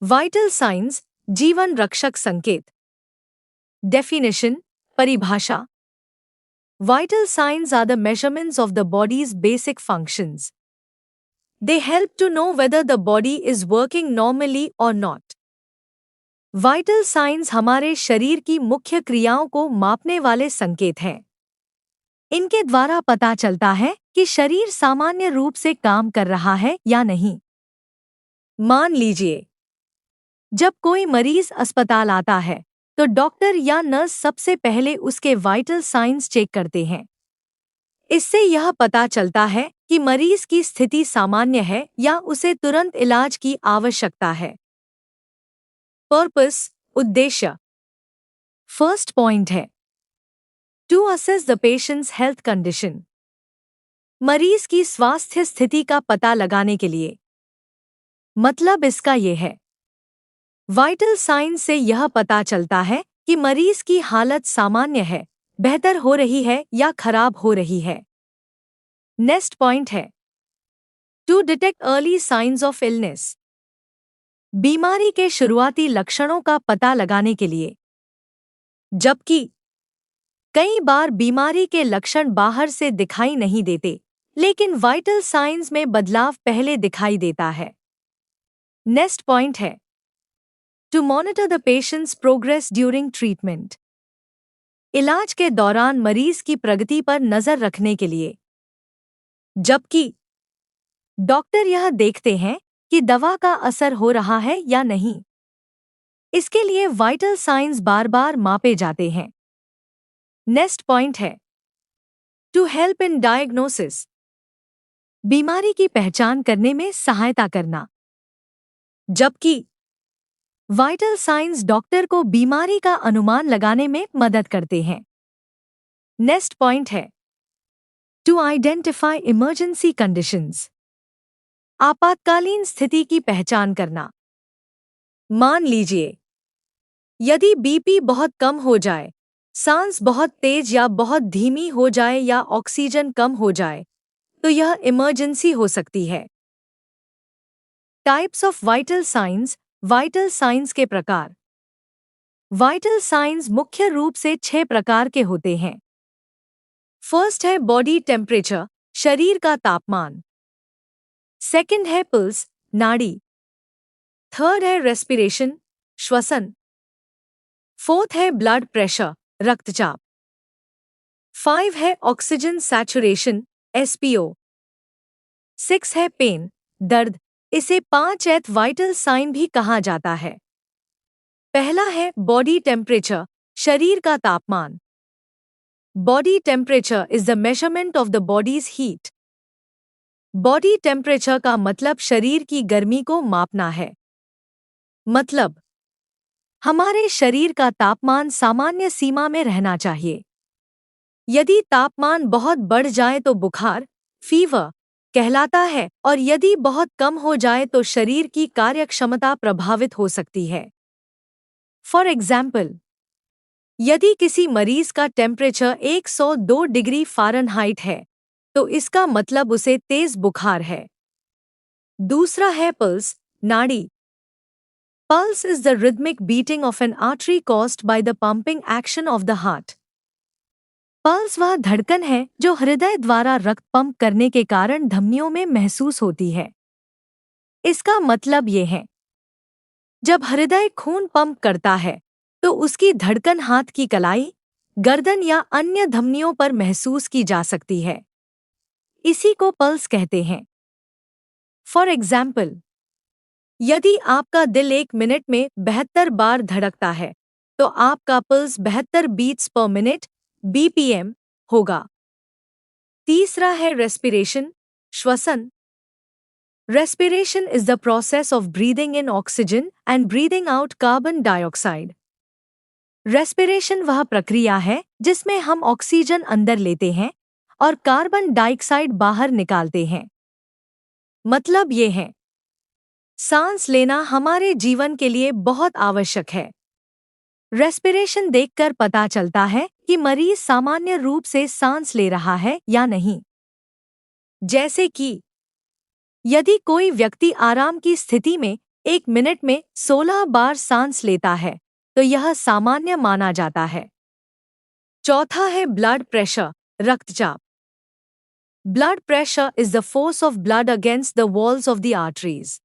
Vital science, जीवन रक्षक संकेत। डेफिनेशन, परिभाषा। Vital signs are the measurements of the body's basic functions. They help to know whether the body is working normally or not. Vital signs हमारे शरीर की मुख्य क्रियाओं को मापने वाले संकेत हैं। इनके द्वारा पता चलता है कि शरीर सामान्य रूप से काम कर रहा है या नहीं। मान लीजिए, जब कोई मरीज अस्पताल आता है तो डॉक्टर या नर्स सबसे पहले उसके वाइटल साइंस चेक करते हैं। इससे यह पता चलता है कि मरीज की स्थिति सामान्य है या उसे तुरंत इलाज की आवश्यकता है। पर्पस, उद्देश्य। फर्स्ट पॉइंट है to assess the patient's health condition. मरीज की स्वास्थ्य स्थिति का पता लगाने के लिए। मतलब इसका यह है, वाइटल साइंस से यह पता चलता है कि मरीज की हालत सामान्य है, बेहतर हो रही है या खराब हो रही है। नेक्स्ट पॉइंट है to detect early signs of illness. बीमारी के शुरुआती लक्षणों का पता लगाने के लिए। जबकि कई बार बीमारी के लक्षण बाहर से दिखाई नहीं देते, लेकिन वाइटल साइंस में बदलाव पहले दिखाई देता है। नेक्स्ट पॉइंट है to monitor the patient's progress during treatment. इलाज के दौरान मरीज की प्रगति पर नजर रखने के लिए। जबकि डॉक्टर यह देखते हैं कि दवा का असर हो रहा है या नहीं। इसके लिए वाइटल साइंस बार बार मापे जाते हैं। नेक्स्ट पॉइंट है टू हेल्प इन डायग्नोसिस। बीमारी की पहचान करने में सहायता करना। जबकि वाइटल साइंस डॉक्टर को बीमारी का अनुमान लगाने में मदद करते हैं। नेक्स्ट पॉइंट है टू आइडेंटिफाई इमरजेंसी कंडीशंस। आपातकालीन स्थिति की पहचान करना। मान लीजिए, यदि बीपी बहुत कम हो जाए, सांस बहुत तेज या बहुत धीमी हो जाए या ऑक्सीजन कम हो जाए, तो यह इमरजेंसी हो सकती है। Types of vital signs. Vital science के प्रकार। वाइटल साइंस मुख्य रूप से 6 प्रकार के होते हैं। फर्स्ट है बॉडी टेम्परेचर, शरीर का तापमान। सेकंड है पल्स, नाड़ी। थर्ड है रेस्पिरेशन, श्वसन। फोर्थ है ब्लड प्रेशर, रक्तचाप। 5 है ऑक्सीजन सैचुरेशन, एसपीओ। 6 है पेन, दर्द। इसे 5th वाइटल साइन भी कहा जाता है। पहला है बॉडी टेम्परेचर, शरीर का तापमान। Body temperature is the measurement of the bodies heat. Body temperature का मतलब शरीर की गर्मी को मापना है। मतलब हमारे शरीर का तापमान सामान्य सीमा में रहना चाहिए। यदि तापमान बहुत बढ़ जाए तो बुखार, फीवर कहलाता है, और यदि बहुत कम हो जाए तो शरीर की कार्यक्षमता प्रभावित हो सकती है। फॉर एग्जाम्पल, यदि किसी मरीज का टेम्परेचर 102 डिग्री फ़ारेनहाइट है, तो इसका मतलब उसे तेज बुखार है। दूसरा है पल्स, नाड़ी। Pulse is the rhythmic beating of N artery caused by the pumping action of the heart. Pulse वह धड़कन है जो हृदय द्वारा रक्त पंप करने के कारण धमनियों में महसूस होती है। इसका मतलब ये है, जब हृदय खून पंप करता है तो उसकी धड़कन हाथ की कलाई, गर्दन या अन्य धमनियों पर महसूस की जा सकती है। इसी को पल्स कहते हैं। फॉर एग्जाम्पल, यदि आपका दिल 1 मिनट में 72 बार धड़कता है, तो आपका pulse 72 beats per minute, BPM होगा। तीसरा है रेस्पिरेशन, श्वसन। Respiration is the process of breathing in oxygen and breathing out carbon dioxide. Respiration वह प्रक्रिया है जिसमें हम ऑक्सीजन अंदर लेते हैं और कार्बन डाइऑक्साइड बाहर निकालते हैं। मतलब ये है, सांस लेना हमारे जीवन के लिए बहुत आवश्यक है। रेस्पिरेशन देखकर पता चलता है कि मरीज सामान्य रूप से सांस ले रहा है या नहीं। जैसे कि यदि कोई व्यक्ति आराम की स्थिति में 1 मिनट में 16 बार सांस लेता है तो यह सामान्य माना जाता है। चौथा है ब्लड प्रेशर, रक्तचाप। Blood pressure is the force of blood against the walls of the arteries.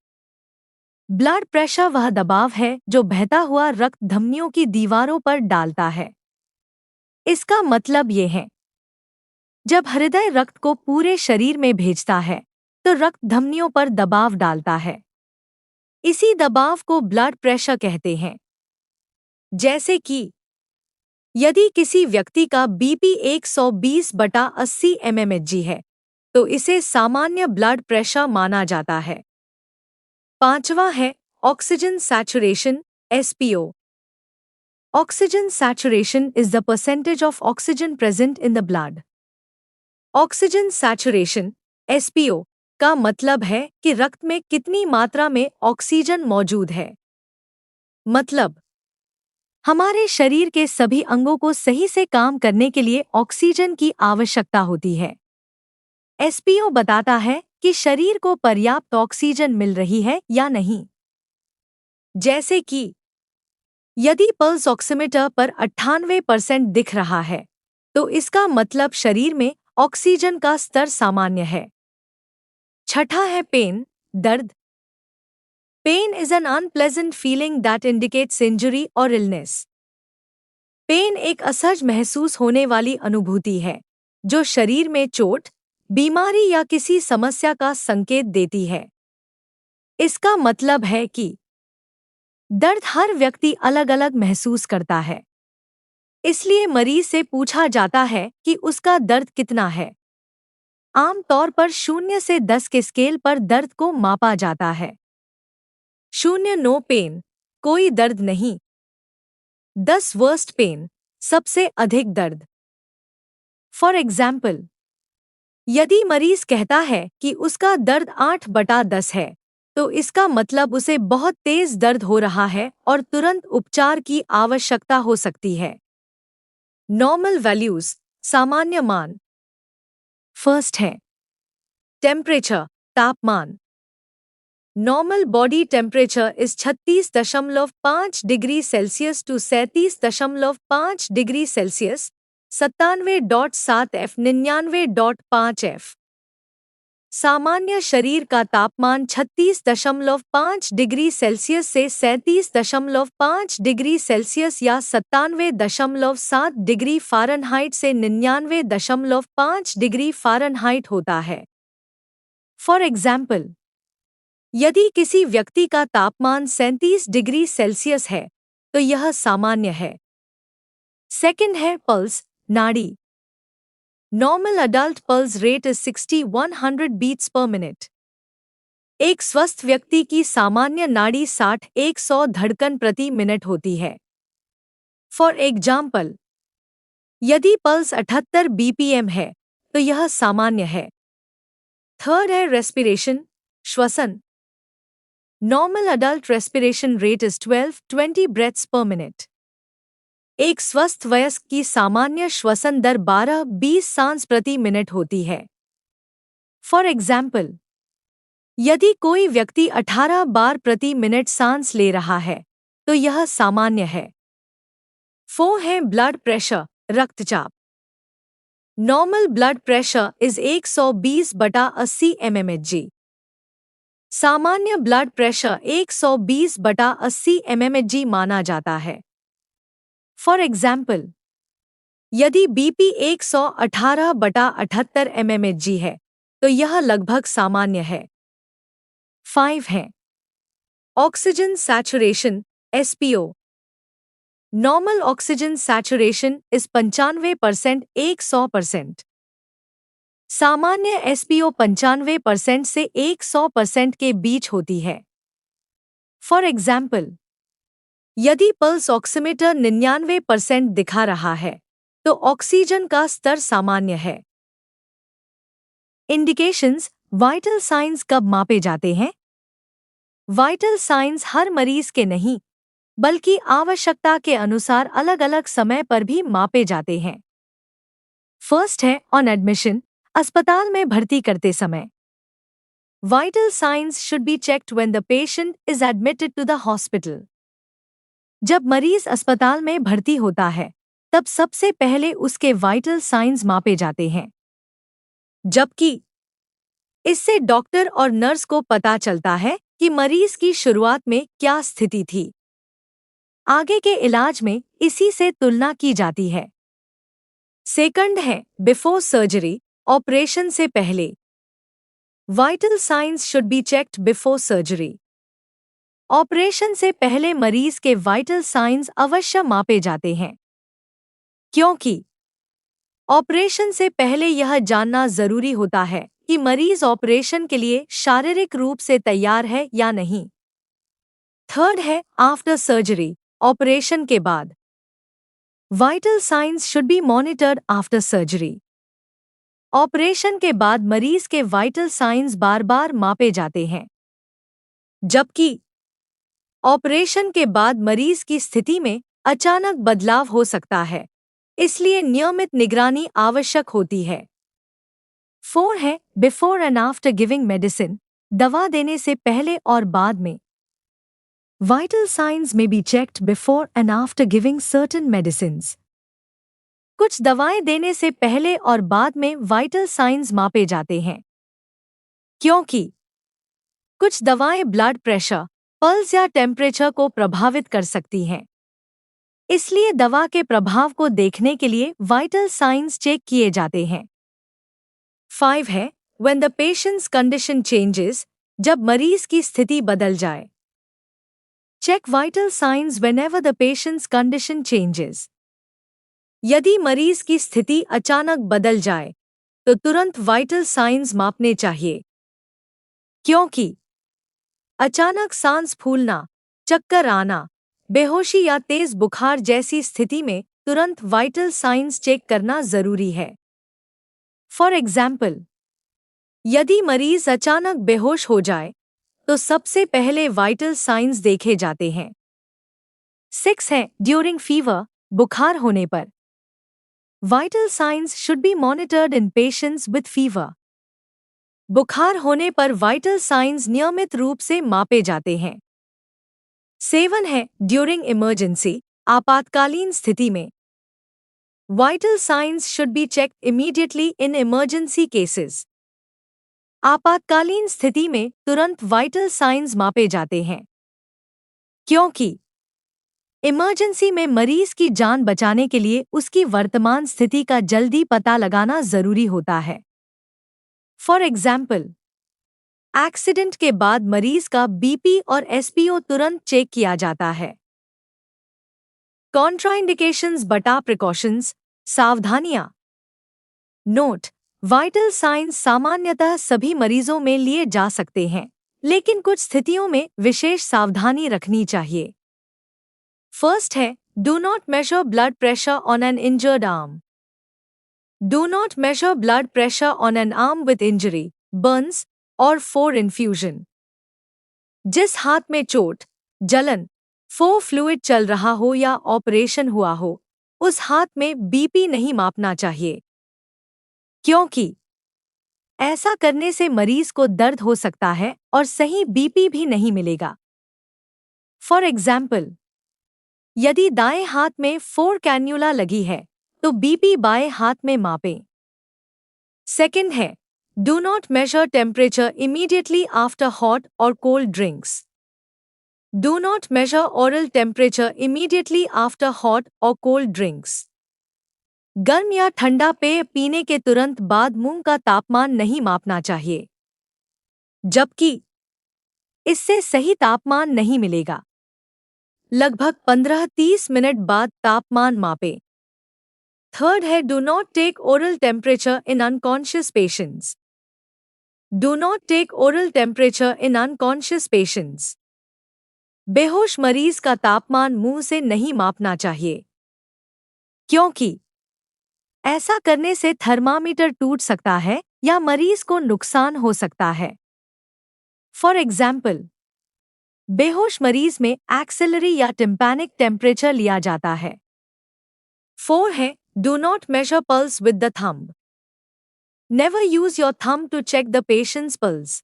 Blood pressure वह दबाव है जो बहता हुआ रक्त धमनियों की दीवारों पर डालता है। इसका मतलब ये है, जब हृदय रक्त को पूरे शरीर में भेजता है तो रक्त धमनियों पर दबाव डालता है। इसी दबाव को ब्लड प्रेशर कहते हैं। जैसे कि यदि किसी व्यक्ति का बीपी 120/80 mmHg है तो इसे सामान्य ब्लड प्रेशर माना जाता है। पांचवा है oxygen saturation, SPO. Oxygen saturation is the percentage of oxygen present in the blood. Oxygen saturation, SPO, का मतलब है कि रक्त में कितनी मात्रा में ऑक्सीजन मौजूद है। मतलब, हमारे शरीर के सभी अंगों को सही से काम करने के लिए ऑक्सीजन की आवश्यकता होती है। एसपीओ बताता है कि शरीर को पर्याप्त ऑक्सीजन मिल रही है या नहीं। जैसे कि यदि पल्स ऑक्सीमीटर पर 98% दिख रहा है तो इसका मतलब शरीर में ऑक्सीजन का स्तर सामान्य है। छठा है पेन, दर्द। Pain is an unpleasant feeling that indicates injury और इलनेस। पेन एक असहज महसूस होने वाली अनुभूति है जो शरीर में चोट, बीमारी या किसी समस्या का संकेत देती है। इसका मतलब है कि दर्द हर व्यक्ति अलग अलग महसूस करता है, इसलिए मरीज से पूछा जाता है कि उसका दर्द कितना है। आमतौर पर 0 से 10 के स्केल पर दर्द को मापा जाता है। 0 नो पेन, कोई दर्द नहीं। 10 वर्स्ट पेन, सबसे अधिक दर्द। फॉर एग्जाम्पल, यदि मरीज कहता है कि उसका दर्द 8/10 है तो इसका मतलब उसे बहुत तेज दर्द हो रहा है और तुरंत उपचार की आवश्यकता हो सकती है। नॉर्मल वैल्यूज, सामान्य मान। फर्स्ट है टेम्परेचर, तापमान। Normal body temperature is 36.5 degree Celsius to 37.5 degree Celsius, 97.7 F, 99.5 F। सामान्य शरीर का तापमान 36.5 डिग्री सेल्सियस से 37.5 डिग्री सेल्सियस या 97.7 डिग्री फ़ारेनहाइट से 99.5 डिग्री फ़ारेनहाइट होता है। फॉर एग्जाम्पल, यदि किसी व्यक्ति का तापमान 37 डिग्री सेल्सियस है तो यह सामान्य है। सेकंड है पल्स, नाड़ी। Normal adult pulse rate is 60-100 beats per minute. एक स्वस्थ व्यक्ति की सामान्य नाड़ी 60-100 धड़कन प्रति मिनट होती है। फॉर एग्जाम्पल, यदि पल्स 78 बीपीएम है तो यह सामान्य है। थर्ड है रेस्पिरेशन, श्वसन। Normal adult respiration rate is 12-20 breaths पर मिनट। एक स्वस्थ वयस्क की सामान्य श्वसन दर 12-20 सांस प्रति मिनट होती है। फॉर एग्जाम्पल, यदि कोई व्यक्ति 18 बार प्रति मिनट सांस ले रहा है तो यह सामान्य है। 4 है ब्लड प्रेशर, रक्तचाप। Normal blood pressure is 120/80 mmHg। सामान्य ब्लड प्रेशर 120/80 mmHg माना जाता है। फॉर एग्जाम्पल, यदि बीपी 118/78 mmHg है तो यह लगभग सामान्य है। 5 है oxygen saturation, SPO. Normal oxygen saturation is 95% 100%। सामान्य एसपीओ 95% से 100% के बीच होती है। फॉर एग्जाम्पल, यदि पल्स ऑक्सीमीटर 99% दिखा रहा है तो ऑक्सीजन का स्तर सामान्य है। इंडिकेशंस, वाइटल साइंस कब मापे जाते हैं? वाइटल साइंस हर मरीज के नहीं बल्कि आवश्यकता के अनुसार अलग अलग समय पर भी मापे जाते हैं। फर्स्ट है ऑन एडमिशन, अस्पताल में भर्ती करते समय। Vital signs should be checked when the patient is admitted to the hospital. जब मरीज अस्पताल में भर्ती होता है, तब सबसे पहले उसके वाइटल साइंस मापे जाते हैं, जबकि इससे डॉक्टर और नर्स को पता चलता है कि मरीज की शुरुआत में क्या स्थिति थी। आगे के इलाज में इसी से तुलना की जाती है। सेकंड है बिफोर सर्जरी, ऑपरेशन से पहले। Vital science should be checked before surgery. Operation से पहले मरीज के वाइटल साइंस अवश्य मापे जाते हैं, क्योंकि ऑपरेशन से पहले यह जानना जरूरी होता है कि मरीज ऑपरेशन के लिए शारीरिक रूप से तैयार है या नहीं। थर्ड है आफ्टर सर्जरी, ऑपरेशन के बाद। Vital science should be monitored after surgery. Operation के बाद मरीज के वाइटल साइंस बार बार मापे जाते हैं, जबकि ऑपरेशन के बाद मरीज की स्थिति में अचानक बदलाव हो सकता है, इसलिए नियमित निगरानी आवश्यक होती है। 4 है before and after giving medicine, दवा देने से पहले और बाद में। वाइटल साइंस में be checked before and after giving certain medicines. कुछ दवाएं देने से पहले और बाद में वाइटल साइंस मापे जाते हैं, क्योंकि कुछ दवाएं ब्लड प्रेशर, पल्स या टेम्परेचर को प्रभावित कर सकती हैं। इसलिए दवा के प्रभाव को देखने के लिए वाइटल साइंस चेक किए जाते हैं। 5 है when the patient's condition changes, जब मरीज की स्थिति बदल जाए। Check vital signs whenever the patient's condition changes. यदि मरीज की स्थिति अचानक बदल जाए तो तुरंत वाइटल साइंस मापने चाहिए, क्योंकि अचानक सांस फूलना, चक्कर आना, बेहोशी या तेज बुखार जैसी स्थिति में तुरंत वाइटल साइंस चेक करना जरूरी है। फॉर एग्जाम्पल, यदि मरीज अचानक बेहोश हो जाए तो सबसे पहले वाइटल साइंस देखे जाते हैं। 6 है ड्यूरिंग फीवर, बुखार होने पर। Vital science should be monitored in patients with fever. बुखार होने पर वाइटल साइंस नियमित रूप से मापे जाते हैं। 7 है ड्यूरिंग इमरजेंसी, आपातकालीन स्थिति में। Vital science should be checked immediately in emergency cases. आपातकालीन स्थिति में तुरंत वाइटल साइंस मापे जाते हैं, क्योंकि इमरजेंसी में मरीज की जान बचाने के लिए उसकी वर्तमान स्थिति का जल्दी पता लगाना जरूरी होता है। फॉर एग्जाम्पल, एक्सीडेंट के बाद मरीज का बीपी और एसपीओ तुरंत चेक किया जाता है। कॉन्ट्राइंडिकेशंस बटा प्रिकॉशंस, सावधानियां। नोट: वाइटल साइंस सामान्यतः सभी मरीजों में लिए जा सकते हैं, लेकिन कुछ स्थितियों में विशेष सावधानी रखनी चाहिए। फर्स्ट है do not measure blood pressure on an injured arm. Do not measure blood pressure on an arm with injury, burns और फोर इन्फ्यूजन। जिस हाथ में चोट, जलन, फो फ्लूइड चल रहा हो या ऑपरेशन हुआ हो, उस हाथ में बीपी नहीं मापना चाहिए, क्योंकि ऐसा करने से मरीज को दर्द हो सकता है और सही बीपी भी नहीं मिलेगा। फॉर एग्जाम्पल, यदि दाएं हाथ में 4 कैन्यूला लगी है तो बीपी बाएं हाथ में मापें। सेकंड है do not measure temperature immediately after hot और cold drinks. Do not measure oral temperature immediately after hot और कोल्ड ड्रिंक्स। गर्म या ठंडा पेय पीने के तुरंत बाद मुंह का तापमान नहीं मापना चाहिए, जबकि इससे सही तापमान नहीं मिलेगा। लगभग 15-30 मिनट बाद तापमान मापें। थर्ड है do not take oral temperature in unconscious patients. Do not take oral temperature in unconscious patients. बेहोश मरीज का तापमान मुंह से नहीं मापना चाहिए, क्योंकि ऐसा करने से थर्मामीटर टूट सकता है या मरीज को नुकसान हो सकता है। फॉर एग्जाम्पल, बेहोश मरीज में एक्सेलरी या टिम्पैनिक टेम्परेचर लिया जाता है। 4 है do not measure pulse with the thumb. Never use your thumb to check the patient's pulse.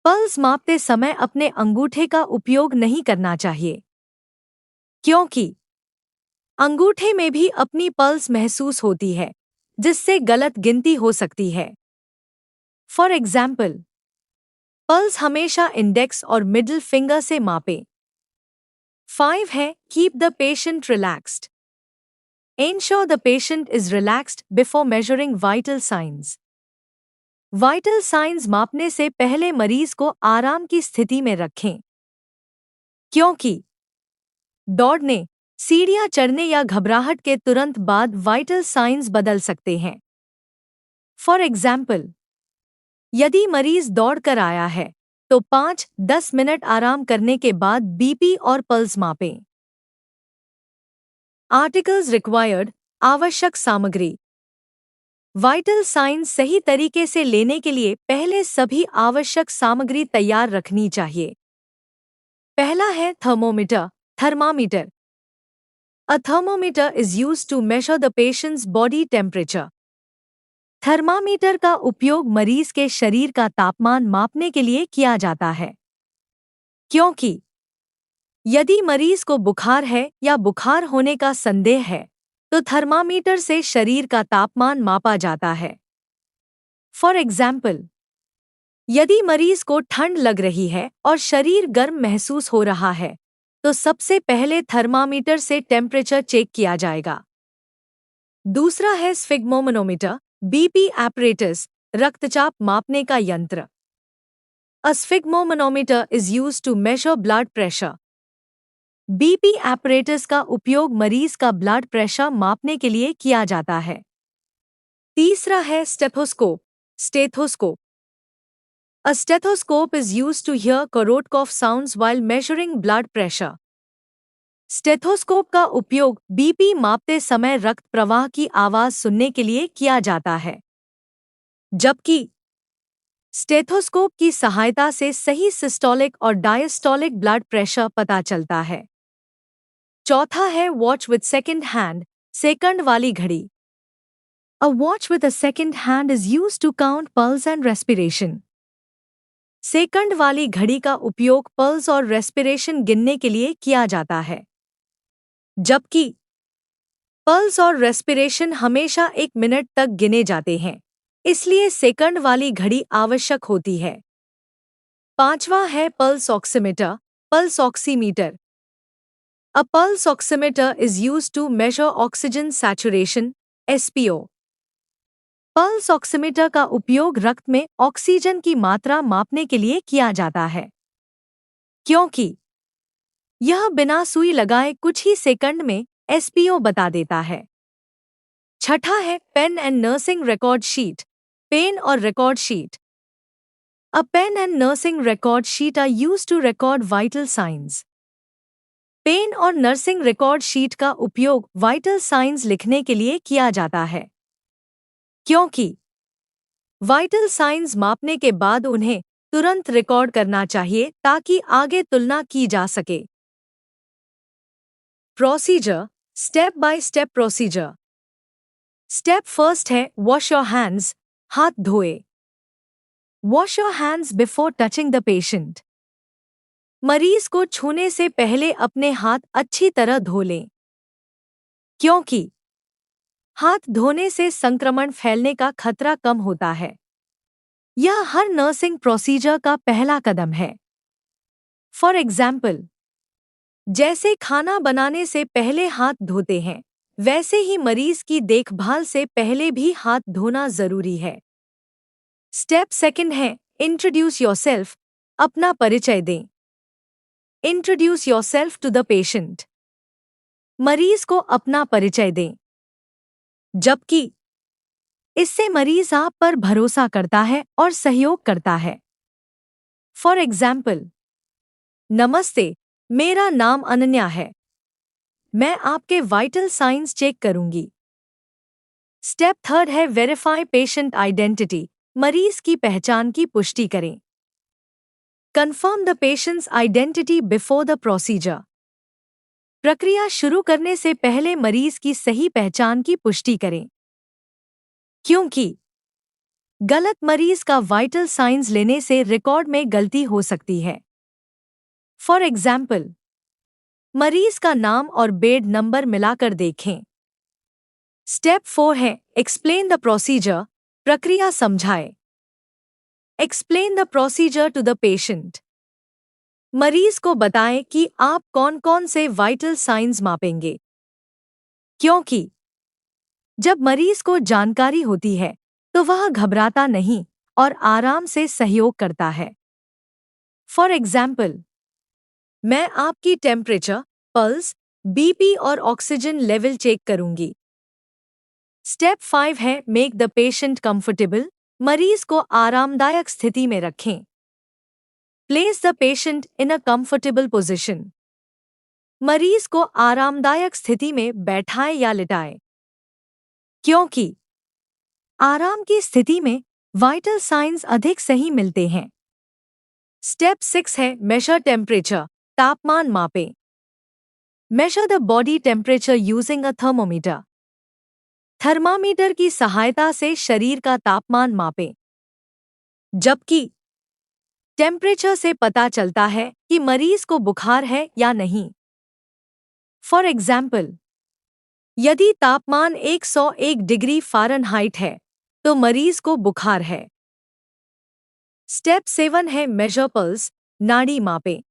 Pulse मापते समय अपने अंगूठे का उपयोग नहीं करना चाहिए, क्योंकि अंगूठे में भी अपनी पल्स महसूस होती है, जिससे गलत गिनती हो सकती है। फॉर एग्जाम्पल, पल्स हमेशा इंडेक्स और मिडिल फिंगर से मापें। 5 है keep the patient relaxed. Ensure the patient is relaxed before measuring vital signs. Vital science मापने से पहले मरीज को आराम की स्थिति में रखें, क्योंकि दौड़ने, सीढ़ियां चढ़ने या घबराहट के तुरंत बाद वाइटल साइंस बदल सकते हैं। फॉर एग्जाम्पल, यदि मरीज दौड़ कर आया है तो 5-10 मिनट आराम करने के बाद बीपी और पल्स मापें। आर्टिकल्स रिक्वायर्ड, आवश्यक सामग्री। वाइटल साइंस सही तरीके से लेने के लिए पहले सभी आवश्यक सामग्री तैयार रखनी चाहिए। पहला है thermometer, thermometer. A thermometer is used to measure the patient's body temperature. Thermometer का उपयोग मरीज के शरीर का तापमान मापने के लिए किया जाता है, क्योंकि यदि मरीज को बुखार है या बुखार होने का संदेह है तो थर्मामीटर से शरीर का तापमान मापा जाता है। फॉर एग्जाम्पल, यदि मरीज को ठंड लग रही है और शरीर गर्म महसूस हो रहा है तो सबसे पहले थर्मामीटर से टेम्परेचर चेक किया जाएगा। दूसरा है स्फिग्मोमैनोमीटर, बीपी एपरेटस, रक्तचाप मापने का यंत्र। A sphygmomanometer is used to measure blood pressure. BP apparatus का उपयोग मरीज का ब्लड प्रेशर मापने के लिए किया जाता है। तीसरा है stethoscope, stethoscope. A stethoscope is used to hear Korotkoff sounds while measuring blood pressure. Stethoscope का उपयोग बीपी मापते समय रक्त प्रवाह की आवाज सुनने के लिए किया जाता है, जबकि स्टेथोस्कोप की सहायता से सही सिस्टोलिक और डायस्टोलिक ब्लड प्रेशर पता चलता है। चौथा है watch with second hand, second वाली घड़ी। A watch with a second hand is used to count pulse and respiration. Second वाली घड़ी का उपयोग पल्स और रेस्पिरेशन गिनने के लिए किया जाता है, जबकि पल्स और रेस्पिरेशन हमेशा 1 मिनट तक गिने जाते हैं, इसलिए सेकंड वाली घड़ी आवश्यक होती है। पांचवा है pulse oximeter, pulse oximeter. A pulse oximeter is used to measure oxygen saturation, SPO. Pulse oximeter का उपयोग रक्त में ऑक्सीजन की मात्रा मापने के लिए किया जाता है, क्योंकि यह बिना सुई लगाए कुछ ही सेकंड में एसपीओ बता देता है। छठा है pen and nursing record sheet, pen और record sheet. A pen and nursing record sheet are used to record vital signs. Pen और नर्सिंग रिकॉर्ड शीट का उपयोग वाइटल साइंस लिखने के लिए किया जाता है, क्योंकि वाइटल साइंस मापने के बाद उन्हें तुरंत रिकॉर्ड करना चाहिए ताकि आगे तुलना की जा सके। Procedure, step by step procedure. Step first है वॉश योर हैंड्स, हाथ धोए। Wash your hands before touching the patient. मरीज को छूने से पहले अपने हाथ अच्छी तरह धो लें, क्योंकि हाथ धोने से संक्रमण फैलने का खतरा कम होता है। यह हर नर्सिंग प्रोसीजर का पहला कदम है। फॉर एग्जाम्पल, जैसे खाना बनाने से पहले हाथ धोते हैं, वैसे ही मरीज की देखभाल से पहले भी हाथ धोना जरूरी है। स्टेप सेकंड है इंट्रोड्यूस योरसेल्फ, अपना परिचय दें। Introduce yourself to the patient. मरीज को अपना परिचय दें, जबकि इससे मरीज आप पर भरोसा करता है और सहयोग करता है। फॉर एग्जाम्पल, नमस्ते, मेरा नाम अनन्या है। मैं आपके वाइटल साइंस चेक करूंगी। स्टेप थर्ड है वेरीफाई पेशेंट आइडेंटिटी, मरीज की पहचान की पुष्टि करें। Confirm the patients identity before the procedure. प्रक्रिया शुरू करने से पहले मरीज की सही पहचान की पुष्टि करें, क्योंकि गलत मरीज का वाइटल साइंस लेने से रिकॉर्ड में गलती हो सकती है। फॉर एग्जाम्पल, मरीज का नाम और बेड नंबर मिलाकर देखें। स्टेप 4 है एक्सप्लेन द प्रोसीजर, प्रक्रिया समझाए। Explain the procedure to the patient. मरीज को बताएं कि आप कौन कौन से वाइटल साइंस मापेंगे, क्योंकि जब मरीज को जानकारी होती है तो वह घबराता नहीं और आराम से सहयोग करता है। फॉर एग्जाम्पल, मैं आपकी टेम्परेचर, पल्स, बीपी और ऑक्सीजन लेवल चेक करूंगी। स्टेप 5 है मेक द पेशेंट कंफर्टेबल, मरीज को आरामदायक स्थिति में रखें। Place the patient in a comfortable position. मरीज को आरामदायक स्थिति में बैठाएं या लिटाएं, क्योंकि आराम की स्थिति में वाइटल साइंस अधिक सही मिलते हैं। स्टेप 6 है मेजर टेम्परेचर, तापमान मापें। Measure the body temperature using a thermometer. Thermometer की सहायता से शरीर का तापमान मापें, जबकि टेम्परेचर से पता चलता है कि मरीज को बुखार है या नहीं। फॉर एग्जाम्पल, यदि तापमान 101 डिग्री फ़ारेनहाइट है तो मरीज को बुखार है। स्टेप 7 है मेजर पल्स, नाड़ी मापें।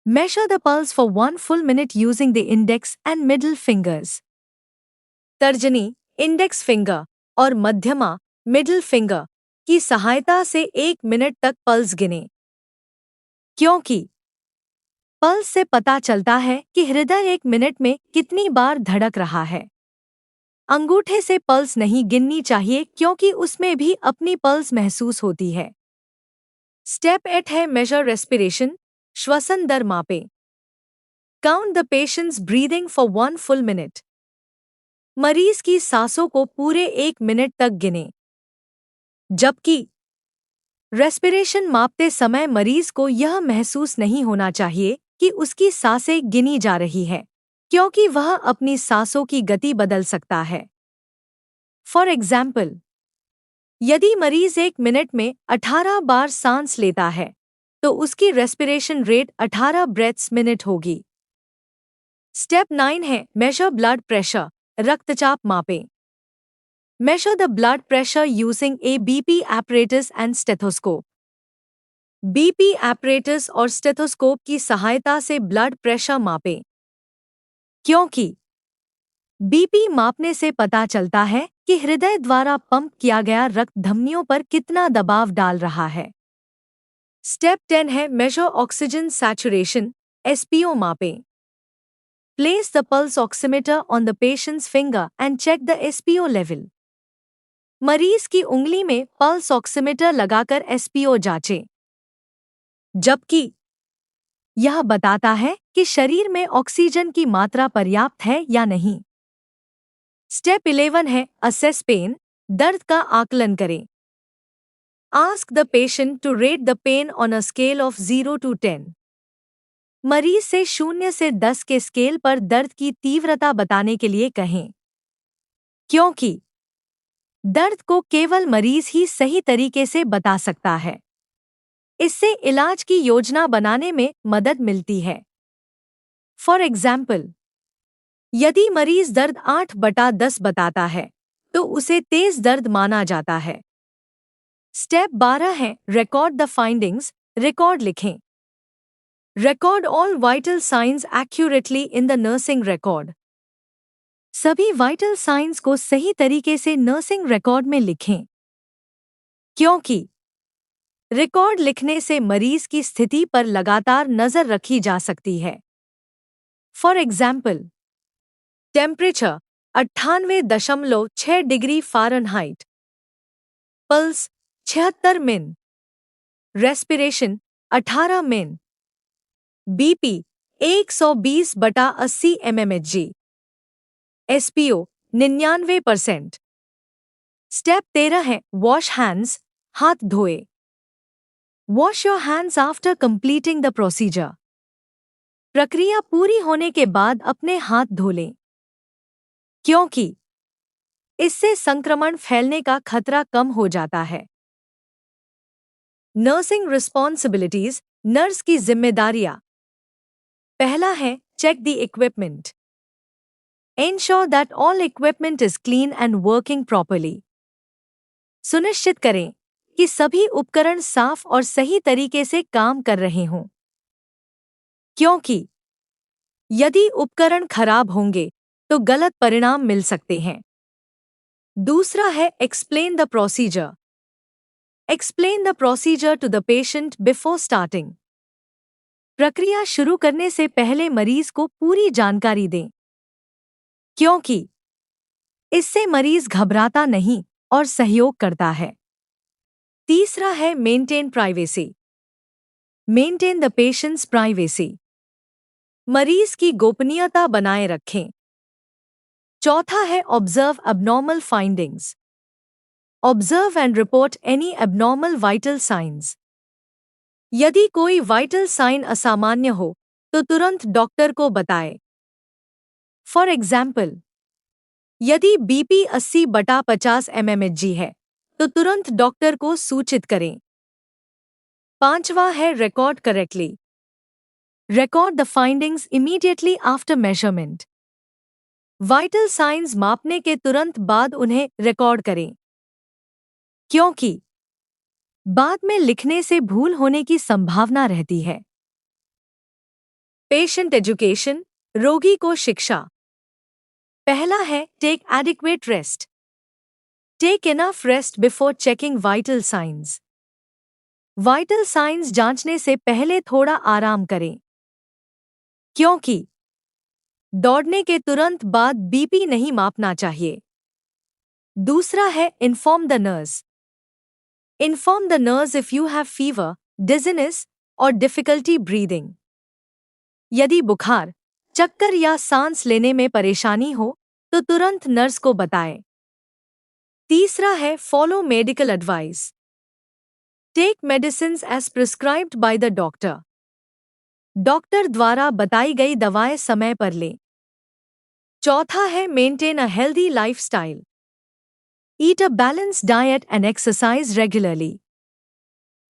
Measure the pulse for 1 full minute using the index and middle fingers. तर्जनी, इंडेक्स फिंगर और मध्यमा, मिडिल फिंगर की सहायता से 1 मिनट तक पल्स गिनें, क्योंकि पल्स से पता चलता है कि हृदय 1 मिनट में कितनी बार धड़क रहा है। अंगूठे से पल्स नहीं गिननी चाहिए क्योंकि उसमें भी अपनी पल्स महसूस होती है। स्टेप 8 है मेजर रेस्पिरेशन, श्वसन दर मापें। Count the patients breathing for 1 full minute. मरीज की सांसों को पूरे 1 मिनट तक गिनें, जबकि रेस्पिरेशन मापते समय मरीज को यह महसूस नहीं होना चाहिए कि उसकी सांसें गिनी जा रही है, क्योंकि वह अपनी सांसों की गति बदल सकता है। फॉर एग्जाम्पल, यदि मरीज 1 मिनट में 18 बार सांस लेता है तो उसकी रेस्पिरेशन रेट 18 ब्रेथ्स मिनट होगी। स्टेप 9 है मेजर ब्लड प्रेशर, रक्तचाप मापें। Measure the blood pressure using A BP apparatus and stethoscope. BP apparatus और स्टेथोस्कोप की सहायता से ब्लड प्रेशर मापें, क्योंकि बीपी मापने से पता चलता है कि हृदय द्वारा पंप किया गया रक्त धमनियों पर कितना दबाव डाल रहा है। स्टेप 10 है मेजर ऑक्सीजन सैचुरेशन, एसपीओ मापें। Place the pulse oximeter on the patient's finger and check the SPO level. मरीज की उंगली में पल्स ऑक्सीमीटर लगाकर एसपीओ जांचें, जबकि यह बताता है कि शरीर में ऑक्सीजन की मात्रा पर्याप्त है या नहीं। स्टेप 11 है असेस पेन, दर्द का आकलन करें। Ask the patient to rate the pain on a scale of 0 to 10। मरीज से 0 से 10 के स्केल पर दर्द की तीव्रता बताने के लिए कहें, क्योंकि दर्द को केवल मरीज ही सही तरीके से बता सकता है। इससे इलाज की योजना बनाने में मदद मिलती है। फॉर एग्जाम्पल, यदि मरीज दर्द 8/10 बताता है तो उसे तेज दर्द माना जाता है। स्टेप 12 है रिकॉर्ड द फाइंडिंग्स, रिकॉर्ड लिखें। Record all vital science accurately in the nursing record. सभी वाइटल साइंस को सही तरीके से नर्सिंग रिकॉर्ड में लिखें, क्योंकि रिकॉर्ड लिखने से मरीज की स्थिति पर लगातार नजर रखी जा सकती है। For example, temperature 98.6 degree Fahrenheit, pulse 76 मिन, रेस्पिरेशन 18 मिन, बीपी 120/80 mmHg, एसपीओ 99%। स्टेप 13 है वॉश हैंड्स, हाथ धोए। Wash your hands after completing the procedure. प्रक्रिया पूरी होने के बाद अपने हाथ धो लें, क्योंकि इससे संक्रमण फैलने का खतरा कम हो जाता है। नर्सिंग रिस्पॉन्सिबिलिटीज, नर्स की जिम्मेदारियां। पहला है check the equipment. Ensure that all equipment is clean and working properly. सुनिश्चित करें कि सभी उपकरण साफ और सही तरीके से काम कर रहे हों, क्योंकि यदि उपकरण खराब होंगे तो गलत परिणाम मिल सकते हैं। दूसरा है explain the procedure. Explain the procedure to the patient before starting. प्रक्रिया शुरू करने से पहले मरीज को पूरी जानकारी दें, क्योंकि इससे मरीज घबराता नहीं और सहयोग करता है। तीसरा है maintain privacy. Maintain the patients privacy. मरीज की गोपनीयता बनाए रखें। चौथा है observe abnormal findings. Observe and report any abnormal vital science. यदि कोई वाइटल साइन असामान्य हो तो तुरंत डॉक्टर को बताएं। फॉर एग्जाम्पल, यदि बीपी 80/50 mmHg है तो तुरंत डॉक्टर को सूचित करें। पांचवा है record correctly. Record the findings immediately after measurement. Vital science मापने के तुरंत बाद उन्हें रिकॉर्ड करें, क्योंकि बाद में लिखने से भूल होने की संभावना रहती है। पेशेंट एजुकेशन, रोगी को शिक्षा। पहला है take adequate rest. Take enough rest before checking vital signs. Vital signs जांचने से पहले थोड़ा आराम करें, क्योंकि दौड़ने के तुरंत बाद बीपी नहीं मापना चाहिए। दूसरा है inform the nurse. Inform the nurse if you have fever, dizziness और डिफिकल्टी ब्रीदिंग। यदि बुखार, चक्कर या सांस लेने में परेशानी हो तो तुरंत नर्स को बताएं। तीसरा है follow medical advice. Take medicines as prescribed by the doctor. Doctor द्वारा बताई गई दवाएं समय पर लें। चौथा है maintain a healthy lifestyle. Eat a balanced diet and exercise regularly.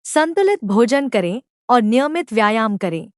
संतुलित भोजन करें और नियमित व्यायाम करें।